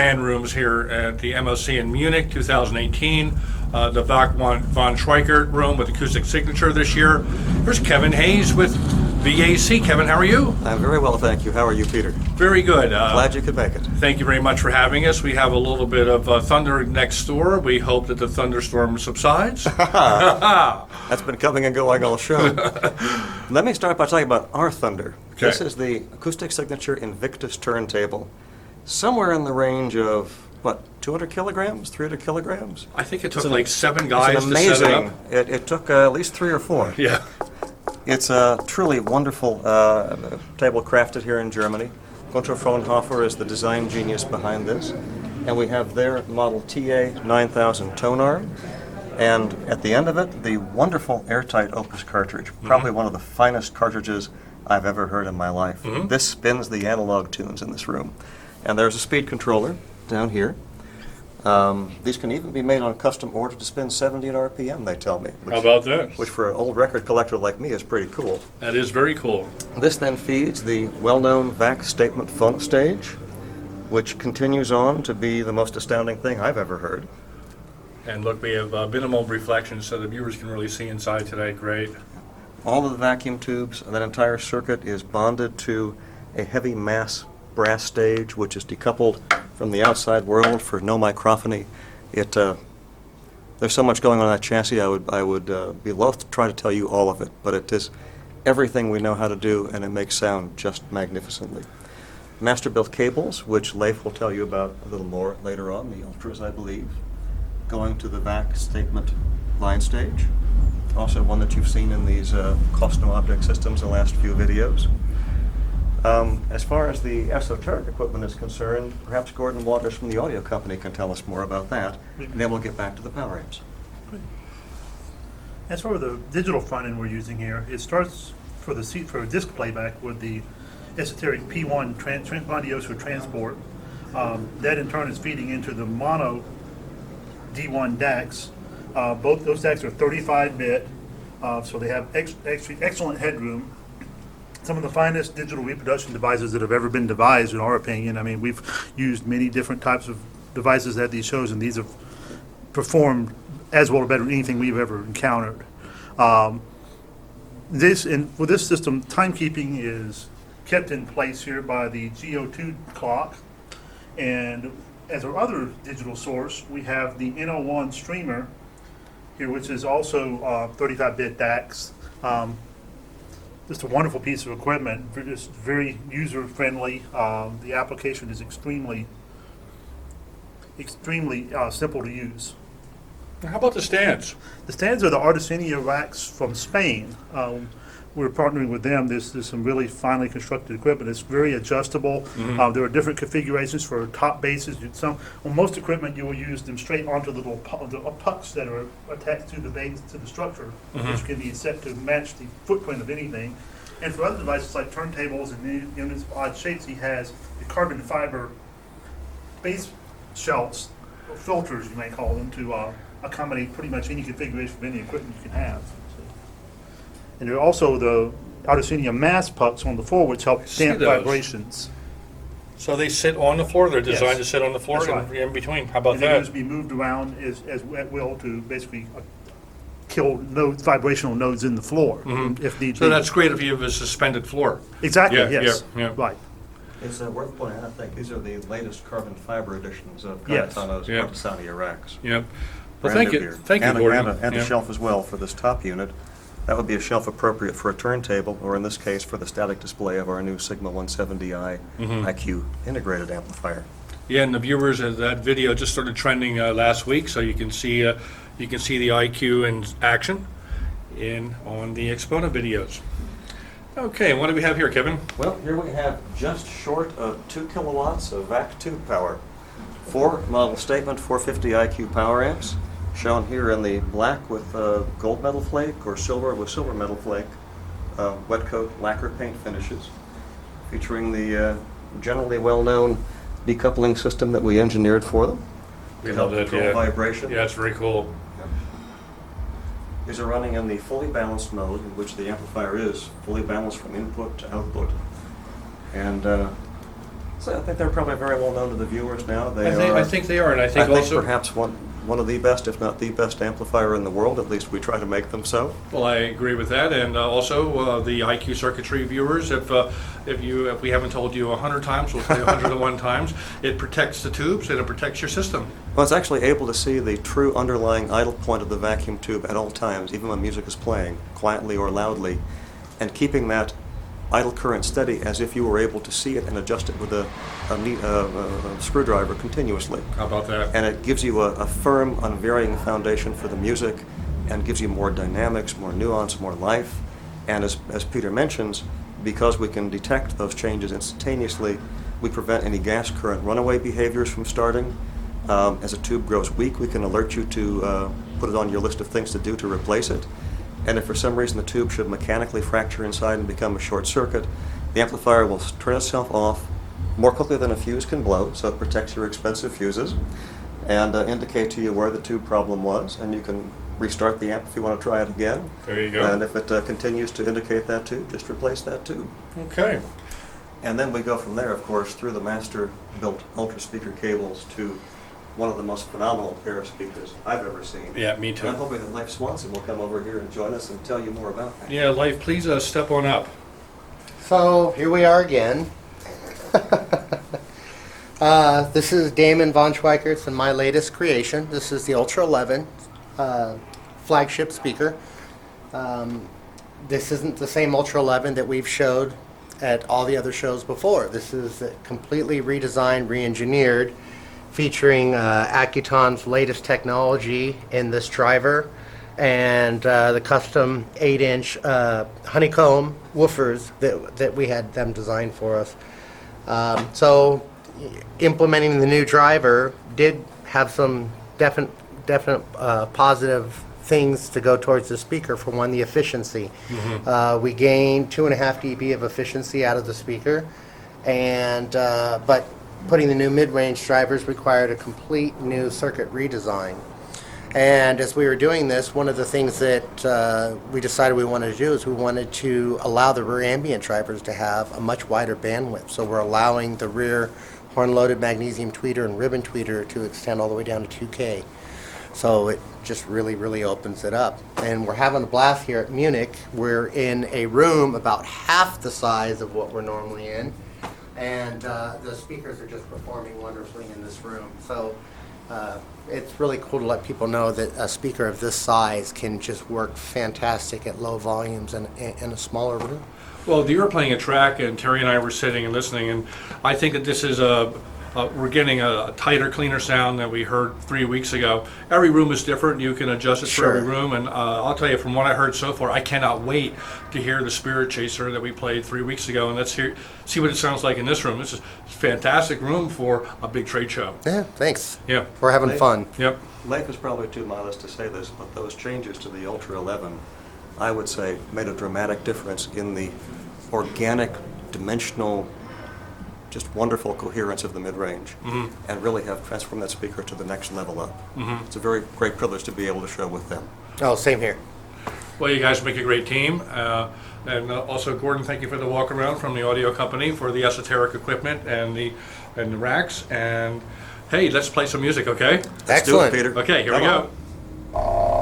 band rooms here at the MOC in Munich 2018. The von Schweikert room with acoustic signature this year. Here's Kevin Hayes with VAC. Kevin, how are you? I'm very well, thank you. How are you, Peter? Very good. Glad you could make it. Thank you very much for having us. We have a little bit of thunder next door. We hope that the thunderstorm subsides. That's been coming and going all show. Let me start by talking about our thunder. Okay. This is the acoustic signature Invictus turntable. Somewhere in the range of, what, 200 kilograms, 300 kilograms? I think it took like 7 guys It's an to set it amazing, up. it took at least 3 or 4. Yeah. It's a truly wonderful table crafted here in Germany. Gunther Fraunhofer is the design genius behind this. And we have their model TA 9000 tone arm. And at the end of it, the wonderful airtight Opus cartridge. Probably one of the finest cartridges I've ever heard in my life. This spins the analog tunes in this room. And there's a speed controller down here. These can even be made on custom order to spin 70 at RPM, they tell me. How about that? Which for an old record collector like me is pretty cool. That is very cool. This then feeds the well-known VAC statement funk stage, which continues on to be the most astounding thing I've ever heard. And look, we have minimal reflection so the viewers can really see inside today. Great. All of the vacuum tubes, that entire circuit is bonded to a heavy mass brass stage, which is decoupled from the outside world for no microphony. There's so much going on in that chassis, I would be loath to try to tell you all of it, but it is everything we know how to do, and it makes sound just magnificently. Masterbuilt cables, which Leif will tell you about a little more later on, the Ultras, I believe, going to the VAC statement line stage. Also one that you've seen in these cost no object systems in the last few videos. As far as the esoteric equipment is concerned, perhaps Gordon Waters from the audio company can tell us more about that, and then we'll get back to the power amps. As for the digital front end we're using here, it starts for disc playback with the esoteric P1 Grandioso transport. That in turn is feeding into the mono D1 DACs. Both those DACs are 35-bit, so they have excellent headroom. Some of the finest digital reproduction devices that have ever been devised, in our opinion. I mean, we've used many different types of devices at these shows, and these have performed as well or better than anything we've ever encountered. With this system, timekeeping is kept in place here by the GO2 clock, and as our other digital source, we have the N01 streamer here, which is also 35-bit DACs. Just a wonderful piece of equipment, just very user-friendly. The application is extremely simple to use. How about the stands? The stands are the Auditioned racks from Spain. We're partnering with them. There's some really finely constructed equipment. It's very adjustable. There are different configurations for top bases. On most equipment, you will use them straight onto the little pucks that are attached to the base, to the structure, which can be set to match the footprint of anything. And for other devices like turntables and in its odd shapes, he has the carbon fiber base shelves, or filters you may call them, to accommodate pretty much any configuration of any equipment you can have. And there are also the Auditioned mass pucks on the floor, which help damp vibrations. So they sit on the floor. They're designed Yes. to sit on the floor. That's and right. in between. How about And they can that? just be moved around as at will to basically kill vibrational nodes in the floor if need be. So that's great if you have a suspended floor. Exactly, Yeah, yes. yeah. Right. It's worth pointing out, I think, these are the latest carbon fiber editions of Yes. Gaetano's Yeah. Artesania racks. Yep. Well, Brand thank new you. here. Thank you, and Gordon. And a Yeah. shelf as well for this top unit. That would be a shelf appropriate for a turntable, or in this case, for the static display of our new Sigma 170i IQ integrated amplifier. Yeah, and the viewers of that video just started trending last week, so you can see the IQ in action on the Exponent videos. Okay, what do we have here, Kevin? Well, here we have just short of 2 kilowatts of VAC tube power. 4 model statement 450 IQ power amps, shown here in the black with gold metal flake or silver with silver metal flake, wet coat lacquer paint finishes, featuring the generally well-known decoupling system that we engineered for them. We to love help that, control yeah. vibration. Yeah, it's very cool. These are running in the fully balanced mode, in which the amplifier is fully balanced from input to output. And So I think they're probably very well known to the viewers now. I think they are, and I think also... perhaps one of the best, if not the best amplifier in the world. At least we try to make them so. Well, I agree with that, and also the IQ circuitry viewers. If we haven't told you 100 times, we'll say 101 times. It protects the tubes and it protects your system. Well, it's actually able to see the true underlying idle point of the vacuum tube at all times, even when music is playing, quietly or loudly, and keeping that idle current steady as if you were able to see it and adjust it with a screwdriver continuously. How about that? And it gives you a firm, unvarying foundation for the music and gives you more dynamics, more nuance, more life. And as Peter mentions, because we can detect those changes instantaneously, we prevent any gas current runaway behaviors from starting. As a tube grows weak, we can alert you to put it on your list of things to do to replace it. And if for some reason the tube should mechanically fracture inside and become a short circuit, the amplifier will turn itself off more quickly than a fuse can blow, so it protects your expensive fuses, and indicate to you where the tube problem was, and you can restart the amp if you want to try it again. There you go. And if it continues to indicate that tube, just replace that tube. Okay. And then we go from there, of course, through the Masterbuilt Ultra speaker cables to one of the most phenomenal pair of speakers I've ever seen. Yeah, me too. And I'm hoping that Leif Swanson will come over here and join us and tell you more about that. Yeah, Leif, please step on up. So here we are again. This is Damon von Schweikert's and my latest creation. This is the Ultra 11 flagship speaker. This isn't the same Ultra 11 that we've showed at all the other shows before. This is completely redesigned, re-engineered, featuring Accuton's latest technology in this driver and the custom 8-inch honeycomb woofers that we had them design for us. So implementing the new driver did have some definite positive things to go towards the speaker. For one, the efficiency. We gained 2.5 dB of efficiency out of the speaker, and but putting the new mid-range drivers required a complete new circuit redesign. And as we were doing this, one of the things that we decided we wanted to do is we wanted to allow the rear ambient drivers to have a much wider bandwidth. So we're allowing the rear horn-loaded magnesium tweeter and ribbon tweeter to extend all the way down to 2K. So it just really, really opens it up. And we're having a blast here at Munich. We're in a room about half the size of what we're normally in. And the speakers are just performing wonderfully in this room. So it's really cool to let people know that a speaker of this size can just work fantastic at low volumes in a smaller room. Well, you were playing a track, and Terry and I were sitting and listening, and I think that this is we're getting a tighter, cleaner sound than we heard 3 weeks ago. Every room is different. You can adjust it for every room, and I'll tell you, from what I heard so far, I cannot wait to hear the Spirit Chaser that we played 3 weeks ago, and let's see what it sounds like in this room. This is a fantastic room for a big trade show. Yeah, thanks. Yeah. We're having fun. Yep. Leif is probably too modest to say this, but those changes to the Ultra 11, I would say, made a dramatic difference in the organic, dimensional, just wonderful coherence of the mid-range, and really have transformed that speaker to the next level up. It's a very great privilege to be able to show with them. Oh, same here. Well, you guys make a great team. And also, Gordon, thank you for the walk around from the audio company for the esoteric equipment and the racks. And hey, let's play some music, okay? Let's do it, Excellent. Peter. Okay, here we Come go. on.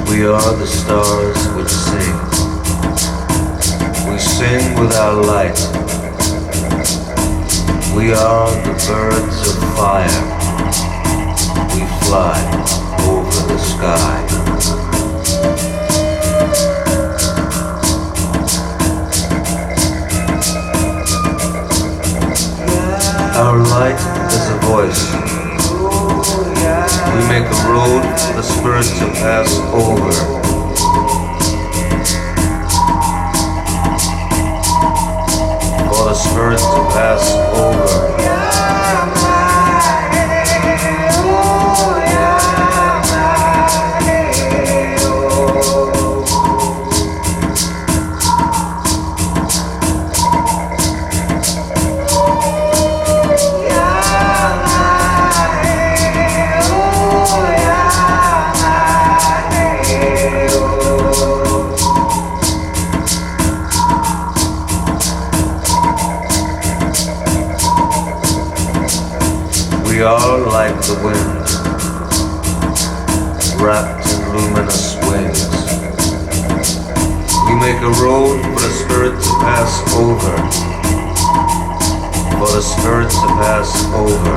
We are the stars which sing. We sing with our light. We are the birds of fire. we fly over the sky. Our light is a voice. We make a road for the spirit to pass over. For the spirit to pass over. We are like the wind, wrapped in luminous wings. We make a road for the spirit to pass over, for the spirit to pass over.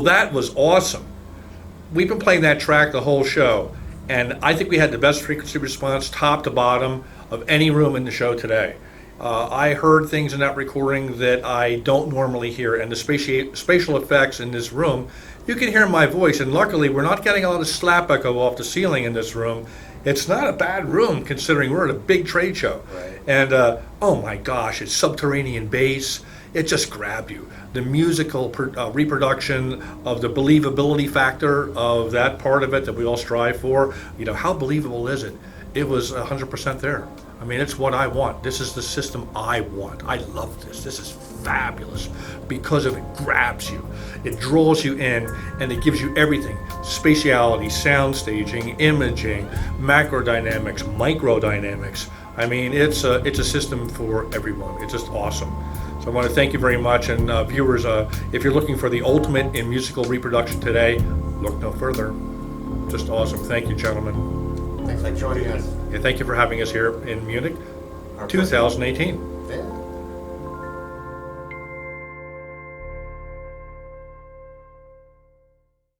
Well, that was awesome. We've been playing that track the whole show, and I think we had the best frequency response, top to bottom, of any room in the show today. I heard things in that recording that I don't normally hear, and the spatial effects in this room, you can hear my voice, and luckily we're not getting a lot of slap echo off the ceiling in this room. It's not a bad room considering we're at a big trade show. Right. And oh my gosh, it's subterranean bass. It just grabbed you. The musical reproduction of the believability factor of that part of it that we all strive for, how believable is it? It was 100% there. I mean, it's what I want. This is the system I want. I love this. This is fabulous because it grabs you. It draws you in, and it gives you everything. Spatiality, sound staging, imaging, macrodynamics, microdynamics. I mean, it's a system for everyone. It's just awesome. So I want to thank you very much. And viewers, if you're looking for the ultimate in musical reproduction today, look no further. Just awesome. Thank you, gentlemen. Thanks for joining us. And thank you for having us here in Munich, 2018.